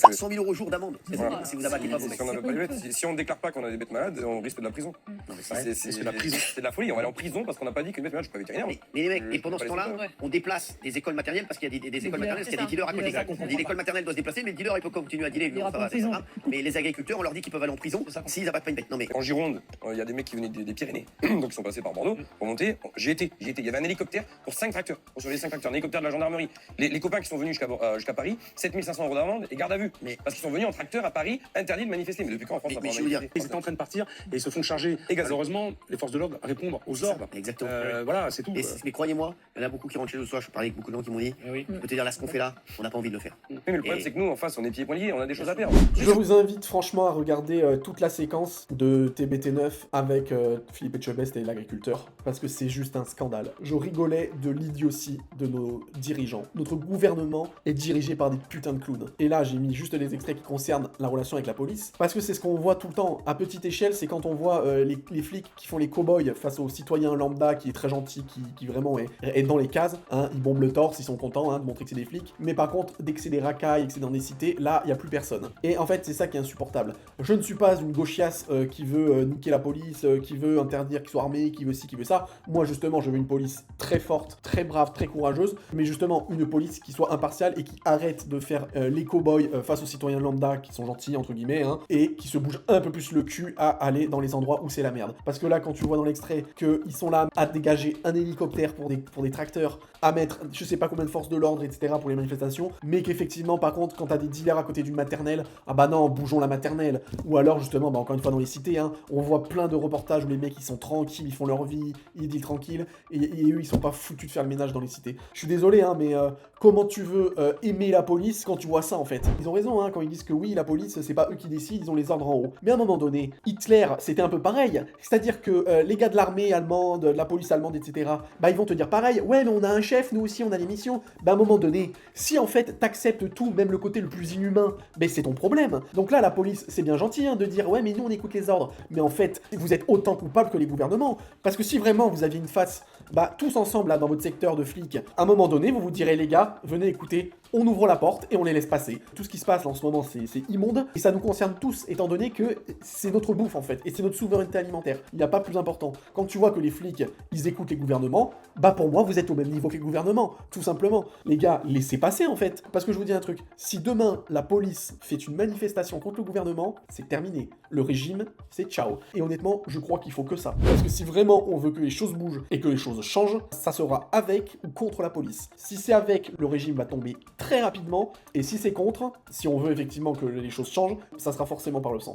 100 000 € jour d'amende. Voilà. Si vous abattez pas vos Si bêtes. on n'a pas de bêtes, si on déclare pas qu'on a des bêtes malades, on risque de la prison. Non, mais C'est de la prison. C'est de la folie. On va aller en prison parce qu'on n'a pas dit qu'une bête malade, je suis pas vétérinaire. Mais les mecs, et pendant pas ce les temps-là, écoles. on déplace des écoles maternelles parce qu'il y a des écoles dealers, maternelles, parce qu'il y a des dealers à côté. c'est ça On dit l'école maternelle doit se déplacer, mais le dealer il peut continuer à dealer. Il ira ça pas va, en prison. hein. Mais les agriculteurs, on leur dit qu'ils peuvent aller en prison s'ils abattent pas une bête. Non mais En Gironde, il y a des mecs qui venaient des Pyrénées, donc ils sont passés par Bordeaux pour monter. J'y étais. Il y avait un hélicoptère pour 5 tracteurs, pour surveiller 5 tracteurs, un hélicoptère de la gendarmerie. Les copains qui sont venus jusqu'à Paris, 7500 € d'amende et garde à vue. Mais- Parce qu'ils sont venus en tracteur à Paris, interdit de manifester. Mais depuis quand en France Mais- ça mais peut je veux dire, manifester Ils étaient en train de partir et ils se font charger. Et gazés. Malheureusement, les forces de l'ordre répondent aux ordres. Exactement. Voilà, c'est tout. Mais croyez-moi, il y en a beaucoup qui rentrent chez eux le soir. Je parlais avec beaucoup de gens qui m'ont dit, Oui. je peux te dire là ce qu'on fait là, on n'a pas envie de le faire. Oui, mais le problème, Et- c'est que nous, en face, on est pieds et poings liés, on a des choses à perdre. Je vous invite franchement à regarder toute la séquence de TBT9 avec Philippe Etchebest et l'agriculteur, parce que c'est juste un scandale. Je rigolais de l'idiotie de nos dirigeants. Notre gouvernement est dirigé par des putains de clowns. Et là, j'ai mis juste les extraits qui concernent la relation avec la police, parce que c'est ce qu'on voit tout le temps. À petite échelle, c'est quand on voit les flics qui font les cow-boys face aux citoyens lambda qui est très gentil, qui vraiment est dans les cases. Hein, ils bombent le torse, ils sont contents de montrer que c'est des flics. Mais par contre, dès que c'est des racailles, que c'est dans des cités, là, il n'y a plus personne. Et en fait, c'est ça qui est insupportable. Je ne suis pas une gauchiasse qui veut niquer la police, qui veut interdire qu'ils soient armés, qui veut ci, qui veut ça. Moi, justement, je veux une police très forte, très brave, très courageuse, mais justement, une police qui soit impartiale et qui arrête de faire les cow-boys face aux citoyens lambda qui sont gentils, entre guillemets, et qui se bougent un peu plus le cul à aller dans les endroits où c'est la merde. Parce que là, quand tu vois dans l'extrait qu'ils sont là à dégager un hélicoptère pour des tracteurs, à mettre je sais pas combien de forces de l'ordre, etc. pour les manifestations, mais qu'effectivement, par contre, quand t'as des dealers à côté d'une maternelle, ah bah non, bougeons la maternelle. Ou alors, justement, encore une fois, dans les cités, on voit plein de reportages où les mecs, ils sont tranquilles, ils font leur vie, ils dealent tranquilles, et eux, ils sont pas foutus de faire le ménage dans les cités. Je suis désolé, mais comment tu veux aimer la police quand tu vois ça, en fait? Ils ont raison, quand ils disent que oui, la police, c'est pas eux qui décident, ils ont les ordres en haut. Mais à un moment donné, Hitler, c'était un peu pareil. C'est-à-dire que les gars de l'armée allemande, de la police allemande, etc., bah ils vont te dire pareil, ouais, mais on a un chef, nous aussi, on a des missions. Bah à un moment donné, si en fait t'acceptes tout, même le côté le plus inhumain, bah c'est ton problème. Donc là, la police, c'est bien gentil de dire, ouais, mais nous, on écoute les ordres. Mais en fait, vous êtes autant coupable que les gouvernements. Parce que si vraiment vous aviez une face, bah tous ensemble, là, dans votre secteur de flics, à un moment donné, vous vous direz, les gars, venez écouter, on ouvre la porte et on les laisse passer. Tout ce qui se passe là en ce moment, c'est immonde, et ça nous concerne tous, étant donné que c'est notre bouffe en fait, et c'est notre souveraineté alimentaire. Il n'y a pas plus important. Quand tu vois que les flics, ils écoutent les gouvernements, bah pour moi, vous êtes au même niveau que les gouvernements, tout simplement. Les gars, laissez passer en fait. Parce que je vous dis un truc, si demain, la police fait une manifestation contre le gouvernement, c'est terminé. Le régime, c'est ciao. Et honnêtement, je crois qu'il faut que ça. Parce que si vraiment on veut que les choses bougent et que les choses changent, ça sera avec ou contre la police. Si c'est avec, le régime va tomber très rapidement, et si c'est contre, si on veut effectivement que les choses changent, ça sera forcément par le sang.